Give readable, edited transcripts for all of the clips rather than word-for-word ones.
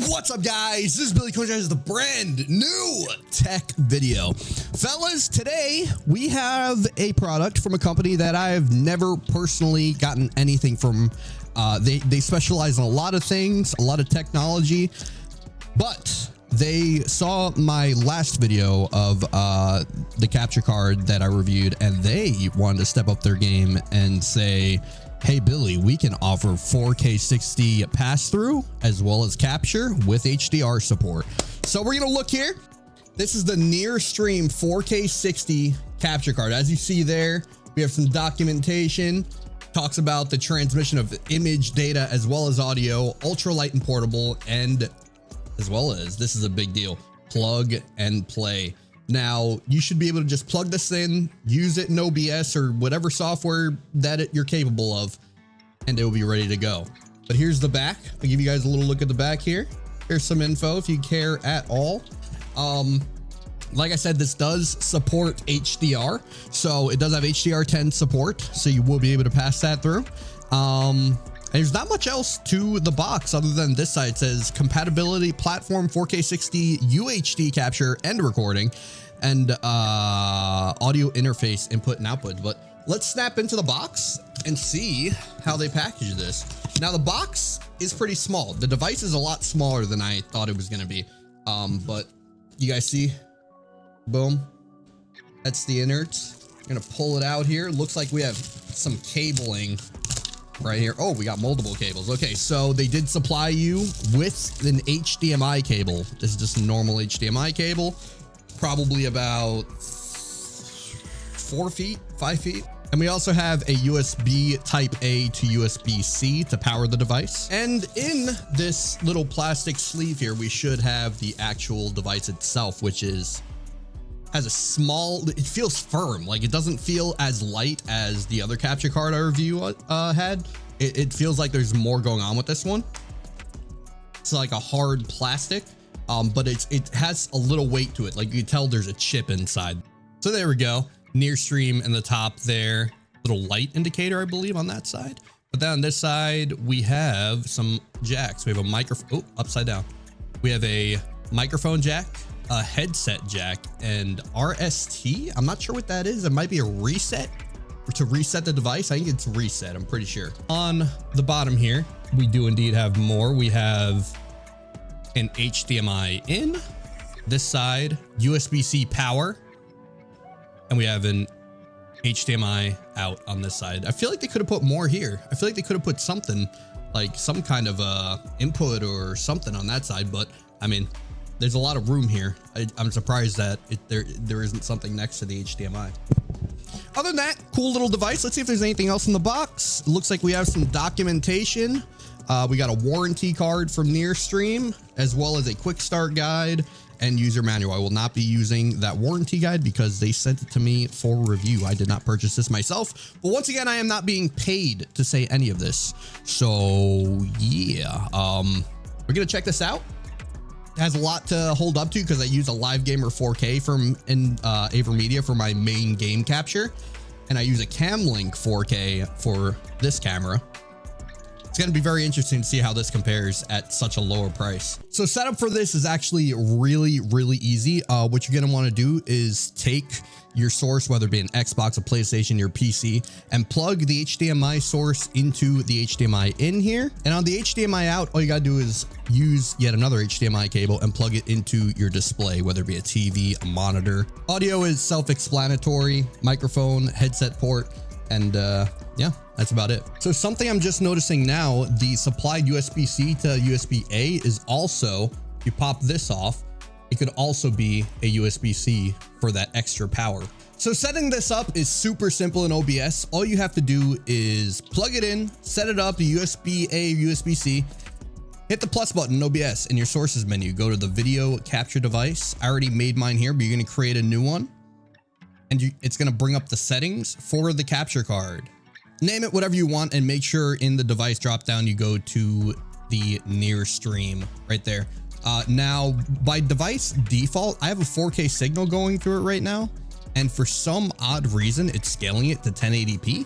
What's up, guys? This is Billy Coach. This is the brand new tech video. Fellas, today we have a product from a company that I've never personally gotten anything from. They specialize in a lot of things, a lot of technology, but they saw my last video of the capture card that I reviewed, and they wanted to step up their game and say, hey Billy, we can offer 4K 60 pass-through as well as capture with HDR support. So we're gonna look here. This is the NearStream 4K 60 capture card. As you see there, we have some documentation, talks about the transmission of image data as well as audio, ultra light and portable, and as well as, this is a big deal, plug and play. Now, you should be able to just plug this in, use it in OBS or whatever software that you're capable of, and it will be ready to go. But here's the back. I'll give you guys a little look at the back here. Here's some info if you care at all. Like I said, this does support HDR. So it does have HDR10 support, so you will be able to pass that through. There's not much else to the box other than this side. It says compatibility platform 4K 60 UHD capture and recording, and audio interface input and output. But let's snap into the box and see how they package this. Now the box is pretty small. The device is a lot smaller than I thought it was going to be. But you guys see, boom, that's the innards. I'm gonna pull it out here. Looks like we have some cabling right here. Oh, we got multiple cables. Okay, so they did supply you with an HDMI cable. This is just a normal HDMI cable, probably about 4 feet, 5 feet. And we also have a USB type A to USB-C to power the device. And in this little plastic sleeve here, we should have the actual device itself, which has a small, it feels firm. Like, it doesn't feel as light as the other capture card I review had. It feels like there's more going on with this one. It's like a hard plastic, but it has a little weight to it. Like, you can tell there's a chip inside. So there we go. NearStream in the top there, little light indicator, I believe, on that side. But then on this side, we have some jacks. We have a microphone, oh, upside down. We have a microphone jack, a headset jack, and RST. I'm not sure what that is. It might be a reset or to reset the device. I think it's reset, I'm pretty sure. On the bottom here, we do indeed have more. We have an HDMI in, this side, USB-C power, and we have an HDMI out on this side. I feel like they could have put more here. I feel like they could have put something like some kind of input or something on that side, but I mean, there's a lot of room here. I'm surprised that there isn't something next to the HDMI. Other than that, cool little device. Let's see if there's anything else in the box. It looks like we have some documentation. We got a warranty card from NearStream, as well as a quick start guide and user manual. I will not be using that warranty guide because they sent it to me for review. I did not purchase this myself. But once again, I am not being paid to say any of this. So yeah, we're gonna check this out. Has a lot to hold up to because I use a Live Gamer 4K from AverMedia for my main game capture, and I use a Camlink 4K for this camera. It's going to be very interesting to see how this compares at such a lower price. So setup for this is actually really, really easy. What you're going to want to do is take your source, whether it be an Xbox, a PlayStation, your PC, and plug the HDMI source into the HDMI in here. And on the HDMI out, all you got to do is use yet another HDMI cable and plug it into your display, whether it be a TV, a monitor. Audio is self-explanatory, microphone, headset port, and yeah, that's about it. So something I'm just noticing now, the supplied USB-C to USB-A is also, if you pop this off, it could also be a USB-C for that extra power. So setting this up is super simple in OBS. All you have to do is plug it in, set it up, the USB-A, USB-C, hit the plus button in OBS in your sources menu, go to the video capture device. I already made mine here, but you're gonna create a new one, and it's gonna bring up the settings for the capture card. Name it whatever you want, and make sure in the device drop down you go to the NearStream right there. Now by device default, I have a 4K signal going through it right now, and for some odd reason it's scaling it to 1080p.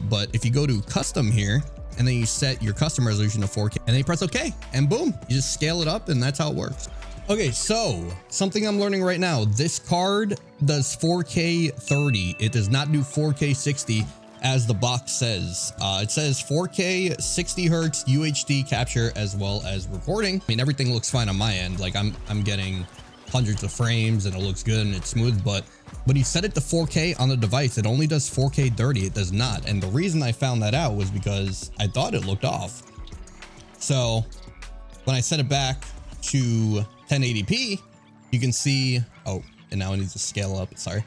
But if you go to custom here and then you set your custom resolution to 4K, and then you press OK, and boom, you just scale it up, and that's how it works. Okay, so something I'm learning right now, this card does 4K 30. It does not do 4K 60 as the box says. It says 4K 60 hertz UHD capture as well as recording. I mean, everything looks fine on my end. Like I'm getting hundreds of frames and it looks good and it's smooth, but when you set it to 4K on the device, it only does 4K 30. It does not. And the reason I found that out was because I thought it looked off. So when I set it back to 1080p, you can see, oh, and now it needs to scale up, sorry.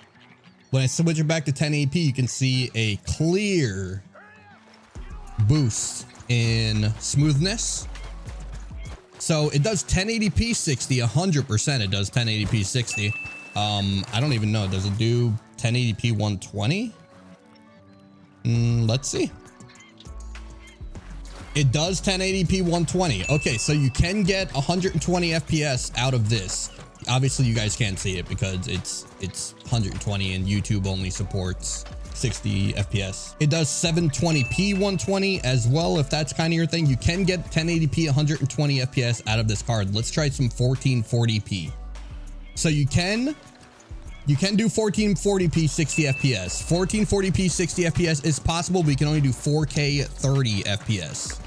When I switch it back to 1080p, you can see a clear boost in smoothness. So it does 1080p 60, 100% it does 1080p 60. I don't even know, does it do 1080p 120? Let's see. It does 1080p 120. Okay, so you can get 120 FPS out of this. Obviously, you guys can't see it because it's 120 and YouTube only supports 60 FPS. It does 720p 120 as well. If that's kind of your thing, you can get 1080p 120 FPS out of this card. Let's try some 1440p. So you can do 1440p 60 FPS. 1440p 60 FPS is possible, but you can only do 4K 30 FPS.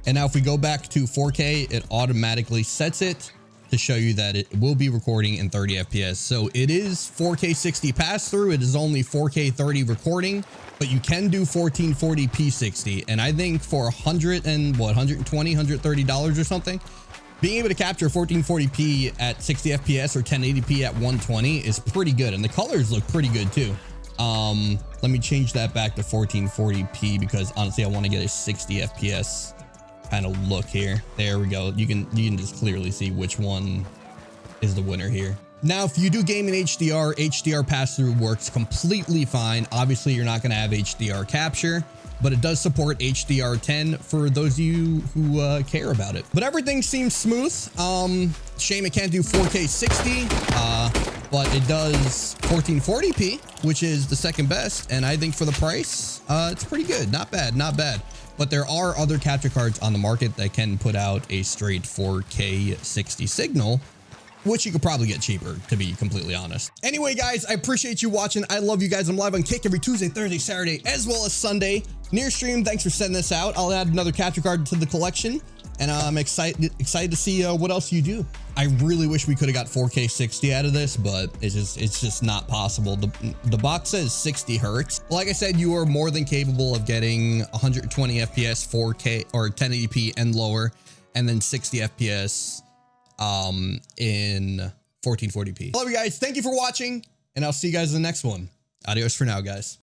And now if we go back to 4K, it automatically sets it to show you that it will be recording in 30 FPS. So it is 4K 60 pass through. It is only 4K 30 recording, but you can do 1440p 60. And I think for $120, $130 or something, being able to capture 1440p at 60 FPS or 1080p at 120 is pretty good. And the colors look pretty good too. Let me change that back to 1440p because honestly, I want to get a 60 FPS kind of look here. There we go. You can just clearly see which one is the winner here. Now, if you do game in HDR pass-through works completely fine. Obviously, you're not going to have HDR capture, but it does support HDR10 for those of you who care about it. But everything seems smooth. Shame it can't do 4K 60, but it does 1440p, which is the second best. And I think for the price, it's pretty good. Not bad, not bad. But there are other capture cards on the market that can put out a straight 4K 60 signal, which you could probably get cheaper, to be completely honest. Anyway, guys, I appreciate you watching. I love you guys. I'm live on Kick every Tuesday, Thursday, Saturday, as well as Sunday. NearStream, thanks for sending this out. I'll add another capture card to the collection, and I'm excited to see what else you do. I really wish we could have got 4K 60 out of this, but it's just not possible. The box says 60 hertz. Like I said, you are more than capable of getting 120 FPS 4K or 1080p and lower, and then 60 FPS in 1440p. Love you guys. Thank you for watching, and I'll see you guys in the next one. Adios for now, guys.